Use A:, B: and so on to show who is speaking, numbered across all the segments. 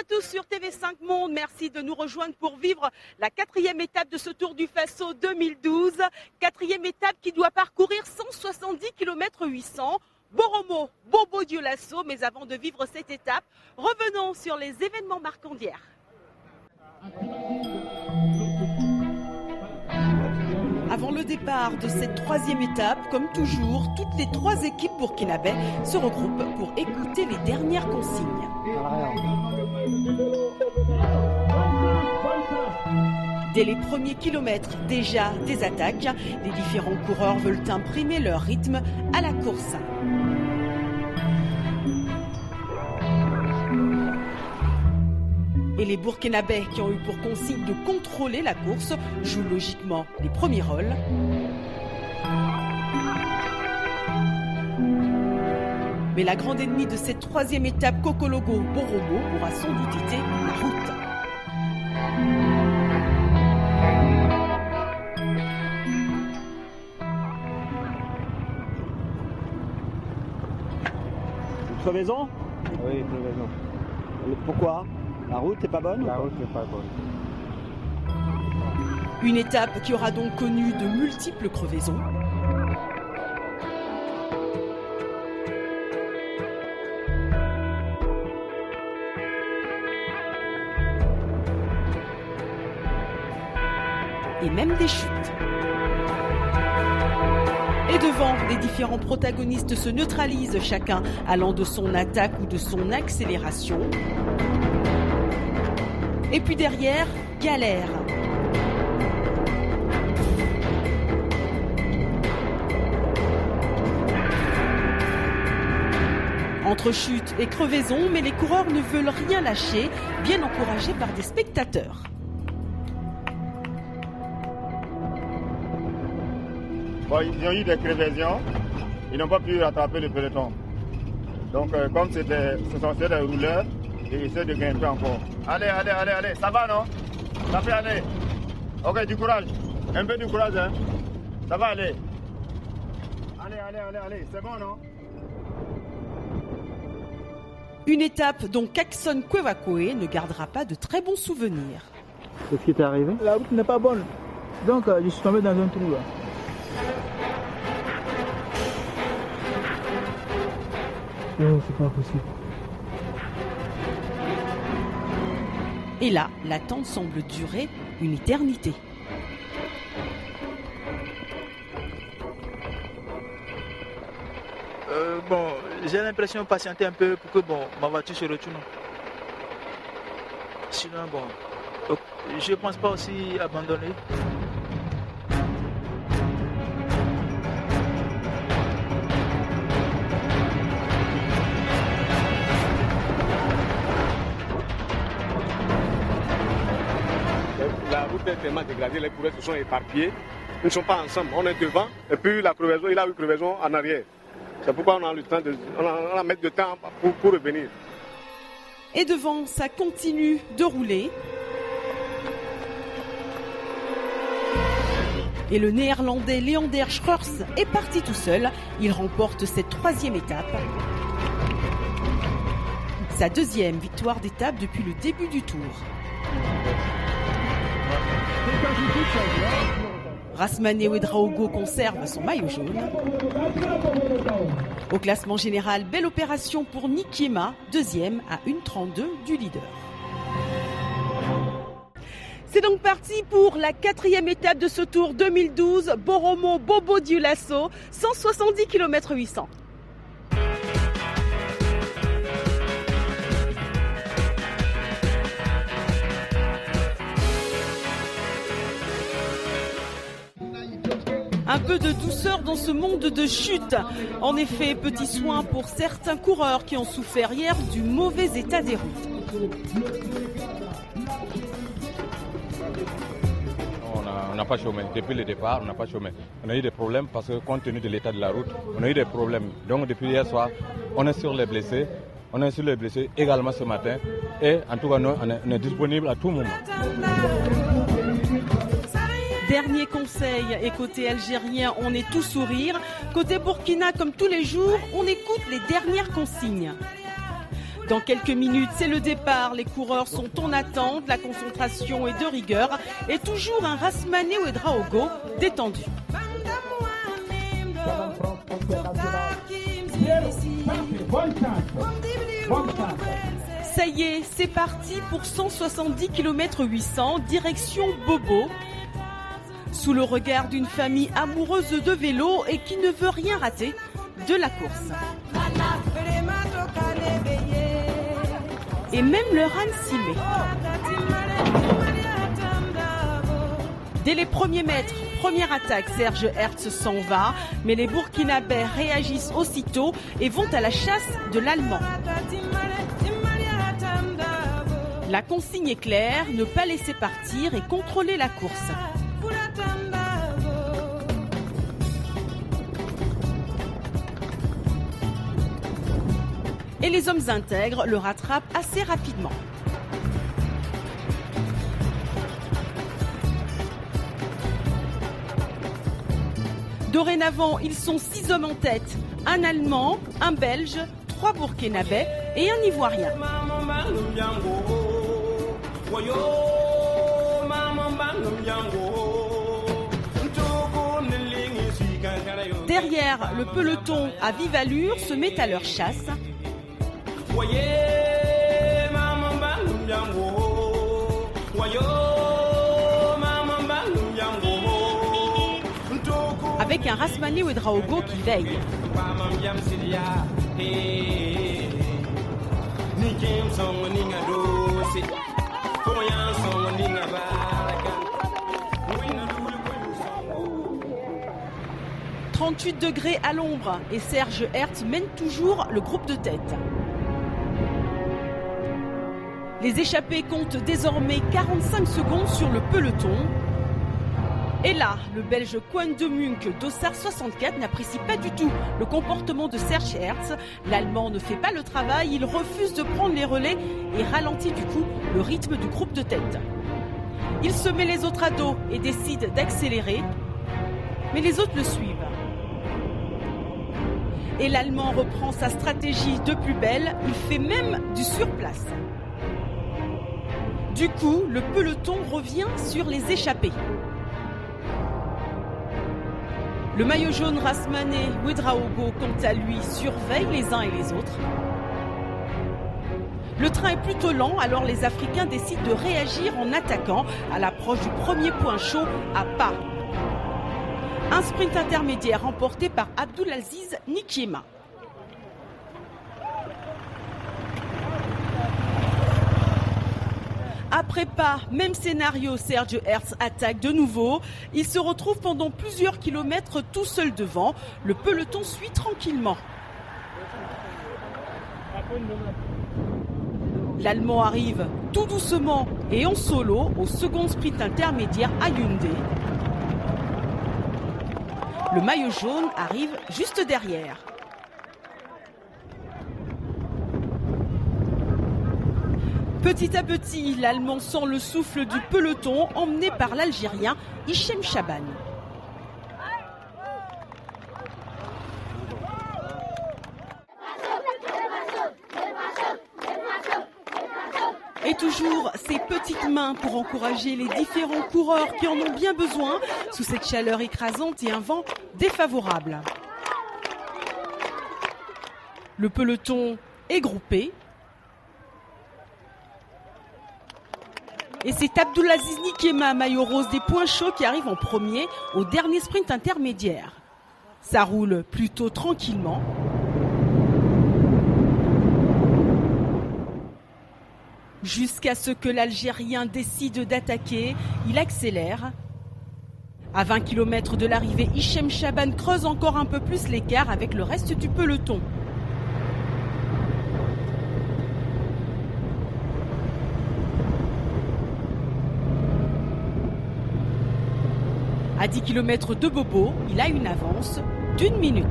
A: tous sur TV5 Monde. Merci de nous rejoindre pour vivre la 4e étape de ce Tour du Faso 2012. 4e étape qui doit parcourir 170 km 800. Boromo, Bobo Dioulasso. Mais avant de vivre cette étape, revenons sur les événements marquants d'hier. Avant le départ de cette 3e étape, comme toujours, toutes les 3 équipes burkinabais se regroupent pour écouter les dernières consignes. Dès les premiers kilomètres, déjà des attaques. Les différents coureurs veulent imprimer leur rythme à la course. Et les Burkinabés qui ont eu pour consigne de contrôler la course jouent logiquement les premiers rôles. Mais la grande ennemie de cette 3e étape, Kokologo Boromo, aura sans doute été la route.
B: Une crevaison?
C: Oui, une crevaison.
B: Pourquoi? La route n'est pas bonne?
C: La route n'est pas bonne.
A: Une étape qui aura donc connu de multiples crevaisons. Et même des chutes. Et devant, les différents protagonistes se neutralisent, chacun allant de son attaque ou de son accélération. Et puis derrière, galère. Entre chute et crevaison, mais les coureurs ne veulent rien lâcher, bien encouragés par des spectateurs.
D: Bon, ils ont eu des crevaisons, ils n'ont pas pu rattraper le peloton. Donc comme ce sont des rouleurs, ils essaient de grimper encore. Allez, ça va non? Ça peut aller. Ok, du courage. Un peu de courage, hein. Ça va aller. Allez, c'est bon non?
A: Une étape dont Kakson Kwewakoe ne gardera pas de très bons souvenirs.
B: Qu'est-ce qui t'est arrivé?
C: La route n'est pas bonne. Donc je suis tombé dans un trou là. Non, c'est pas possible.
A: Et là, l'attente semble durer une éternité.
C: Bon, j'ai l'impression de patienter un peu pour que ma voiture se retourne. Sinon, je ne pense pas aussi abandonner.
E: La route est tellement dégradée, les coureurs se sont éparpillés. Ils ne sont pas ensemble. On est devant et puis la crevaison, il a eu crevaison en arrière. C'est pourquoi on a le temps on a mettre de temps pour revenir.
A: Et devant, ça continue de rouler. Et le néerlandais Leander Schreurs est parti tout seul. Il remporte cette 3e étape. Sa 2e victoire d'étape depuis le début du Tour. Rasmane Ouedraogo conserve son maillot jaune. Au classement général, belle opération pour Nikiema, 2e à 1,32 du leader. C'est donc parti pour la 4e étape de ce Tour 2012, Boromo Bobo Dioulasso, 170 km 800. Un peu de douceur dans ce monde de chute. En effet, petit soin pour certains coureurs qui ont souffert hier du mauvais état des routes.
F: On n'a pas chômé. Depuis le départ, on n'a pas chômé. On a eu des problèmes parce que compte tenu de l'état de la route, on a eu des problèmes. Donc depuis hier soir, on est sur les blessés. On est sur les blessés également ce matin. Et en tout cas, nous, on est disponible à tout moment.
A: Dernier conseil, et côté algérien, on est tout sourire. Côté Burkina, comme tous les jours, on écoute les dernières consignes. Dans quelques minutes, c'est le départ. Les coureurs sont en attente, la concentration est de rigueur et toujours un Rasmane Ouedraogo détendu. Ça y est, c'est parti pour 170 km 800, direction Bobo. Sous le regard d'une famille amoureuse de vélo et qui ne veut rien rater de la course. Et même le âne s'y met. Dès les premiers mètres, première attaque, Serge Hertz s'en va, mais les Burkinabés réagissent aussitôt et vont à la chasse de l'Allemand. La consigne est claire, ne pas laisser partir et contrôler la course. Et les hommes intègres le rattrapent assez rapidement. Dorénavant, ils sont 6 hommes en tête. Un Allemand, un Belge, 3 Burkinabés et un Ivoirien. Derrière, le peloton à vive allure se met à leur chasse. Avec un Rasmane Ouedraogo qui veille. « 38 degrés à l'ombre et Serge Hertz mène toujours le groupe de tête. Les échappés comptent désormais 45 secondes sur le peloton. Et là, le Belge Koen de Munk d'Ossard 64 n'apprécie pas du tout le comportement de Serge Hertz. L'Allemand ne fait pas le travail, il refuse de prendre les relais et ralentit du coup le rythme du groupe de tête. Il se met les autres à dos et décide d'accélérer, mais les autres le suivent. Et l'Allemand reprend sa stratégie de plus belle, il fait même du surplace. Du coup, le peloton revient sur les échappés. Le maillot jaune Rasmane Ouedraogo, quant à lui, surveille les uns et les autres. Le train est plutôt lent, alors les Africains décident de réagir en attaquant à l'approche du premier point chaud à pas. Un sprint intermédiaire remporté par Abdulaziz Nikiema. Après pas, même scénario, Serge Hertz attaque de nouveau. Il se retrouve pendant plusieurs kilomètres tout seul devant. Le peloton suit tranquillement. L'Allemand arrive tout doucement et en solo au second sprint intermédiaire à Yaoundé. Le maillot jaune arrive juste derrière. Petit à petit, l'Allemand sent le souffle du peloton emmené par l'Algérien Hichem Chaban. Et toujours ces petites mains pour encourager les différents coureurs qui en ont bien besoin sous cette chaleur écrasante et un vent défavorable. Le peloton est groupé. Et c'est Abdulaziz Nikiema, maillot rose des points chauds, qui arrive en premier au dernier sprint intermédiaire. Ça roule plutôt tranquillement. Jusqu'à ce que l'Algérien décide d'attaquer, il accélère. À 20 km de l'arrivée, Hichem Chaban creuse encore un peu plus l'écart avec le reste du peloton. À 10 km de Bobo, il a une avance d'1 minute.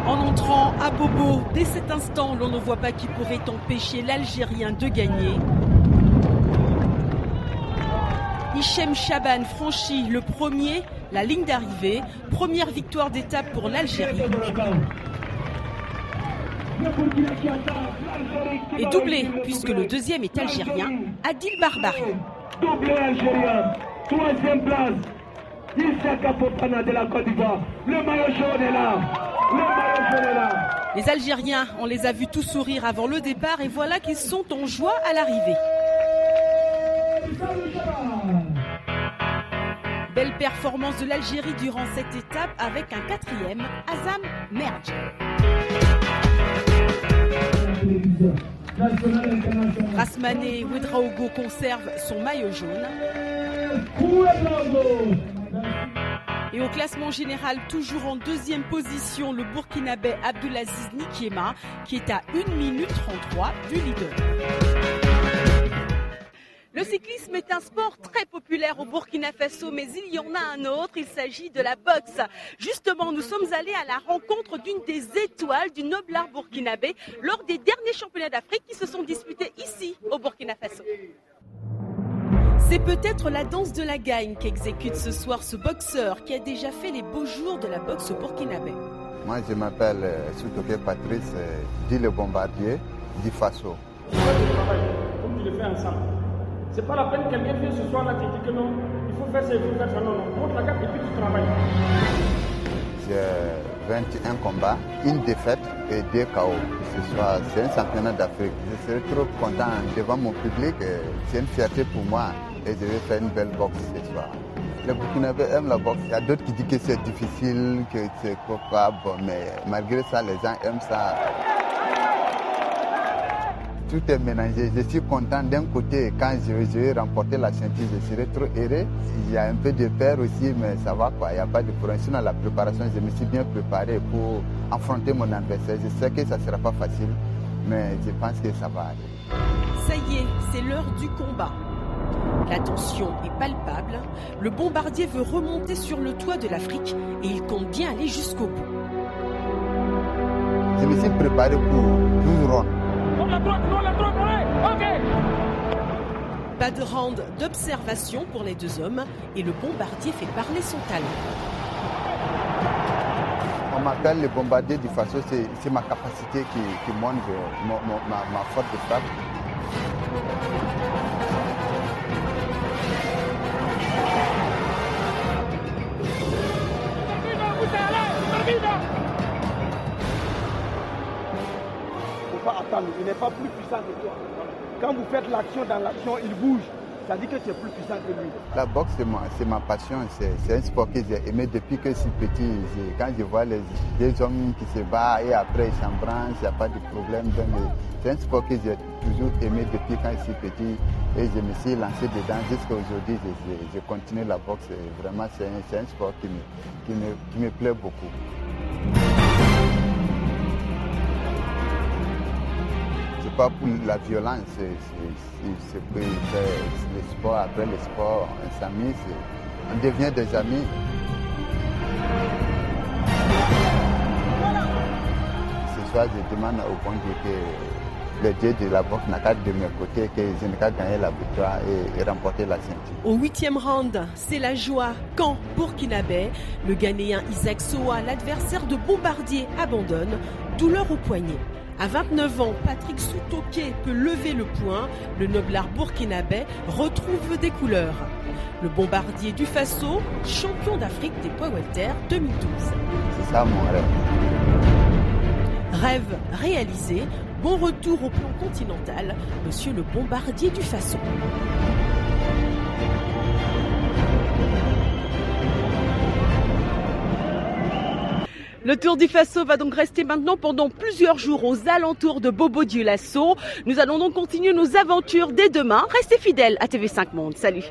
A: En entrant à Bobo, dès cet instant, l'on ne voit pas qui pourrait empêcher l'Algérien de gagner. Hichem Chaban franchit le premier la ligne d'arrivée. Première victoire d'étape pour l'Algérie. Et doublé, puisque le deuxième est algérien, Adil Barbari.
G: Doublé algérien, troisième place, Issaka Fofana de la Côte d'Ivoire. Le maillot jaune est là. Le maillot jaune est là.
A: Les Algériens, on les a vus tous sourire avant le départ et voilà qu'ils sont en joie à l'arrivée. Belle performance de l'Algérie durant cette étape avec un quatrième, Azam Merj. Rasmané Ouedraogo conserve son maillot jaune. Et au classement général, toujours en deuxième position, le Burkinabé Abdulaziz Nikiema, qui est à 1 minute 33 du leader. Le cyclisme est un sport très populaire au Burkina Faso, mais il y en a un autre, il s'agit de la boxe. Justement, nous sommes allés à la rencontre d'une des étoiles du noble art burkinabé lors des derniers championnats d'Afrique qui se sont disputés ici, au Burkina Faso. C'est peut-être la danse de la gagne qu'exécute ce soir ce boxeur qui a déjà fait les beaux jours de la boxe burkinabé.
H: Moi, je m'appelle Soutoké Patrice, dit le bombardier du Faso.
G: Comme tu le fais ensemble. C'est pas la peine qu'elle vienne ce soir là, tu dis que non, il faut faire ça, il faut faire ça. Non, non, montre la carte et puis tu travailles.
H: J'ai 21 combats, une défaite et 2 KO. Ce soir, c'est un championnat d'Afrique. Je serai trop content devant mon public. C'est une fierté pour moi et je vais faire une belle boxe ce soir. Les Burkinabés aiment la boxe. Il y a d'autres qui disent que c'est difficile, que c'est pas bon, mais malgré ça, les gens aiment ça. Tout est mélangé. Je suis content d'un côté, quand je vais remporter la ceinture, je serai trop heureux. Il y a un peu de peur aussi, mais ça va quoi. Il n'y a pas de problème. Sinon, la préparation, je me suis bien préparé pour affronter mon adversaire. Je sais que ça ne sera pas facile, mais je pense que ça va aller.
A: Ça y est, c'est l'heure du combat. La tension est palpable. Le bombardier veut remonter sur le toit de l'Afrique et il compte bien aller jusqu'au bout.
H: Je me suis préparé pour 12 rounds.
A: Pas de round d'observation pour les deux hommes et le bombardier fait parler son talent.
H: On m'appelle le bombardier du Faso, c'est ma capacité qui montre ma force de frappe.
G: Il n'est pas plus puissant que toi. Quand vous faites l'action dans l'action, il bouge. Ça dit que tu es plus puissant que lui.
H: La boxe, c'est ma passion. C'est un sport que j'ai aimé depuis que je suis petit. Quand je vois les deux hommes qui se battent et après ils s'embrassent, il n'y a pas de problème. C'est un sport que j'ai toujours aimé depuis quand je suis petit. Et je me suis lancé dedans jusqu'à aujourd'hui. Je continue la boxe. Vraiment, c'est un sport qui me plaît beaucoup. Pas pour la violence, c'est le sport, après le sport, on s'amuse, on devient des amis. Ce soir, je demande au bon Dieu que le Dieu de la boxe n'a qu'à de mes côtés, que je n'ai qu'à gagner la victoire et remporter la ceinture.
A: Au 8e round, c'est la joie. Quand Burkinabé, le Ghanéen Isaac Soa, l'adversaire de Bombardier, abandonne, douleur au poignet. À 29 ans, Patrick Soutoké peut lever le poing. Le noblard burkinabé retrouve des couleurs. Le bombardier du Faso, champion d'Afrique des poids welter 2012.
H: C'est ça mon rêve.
A: Rêve réalisé. Bon retour au plan continental, monsieur le bombardier du Faso. Le Tour du Faso va donc rester maintenant pendant plusieurs jours aux alentours de Bobo-Dioulasso. Nous allons donc continuer nos aventures dès demain. Restez fidèles à TV5 Monde. Salut.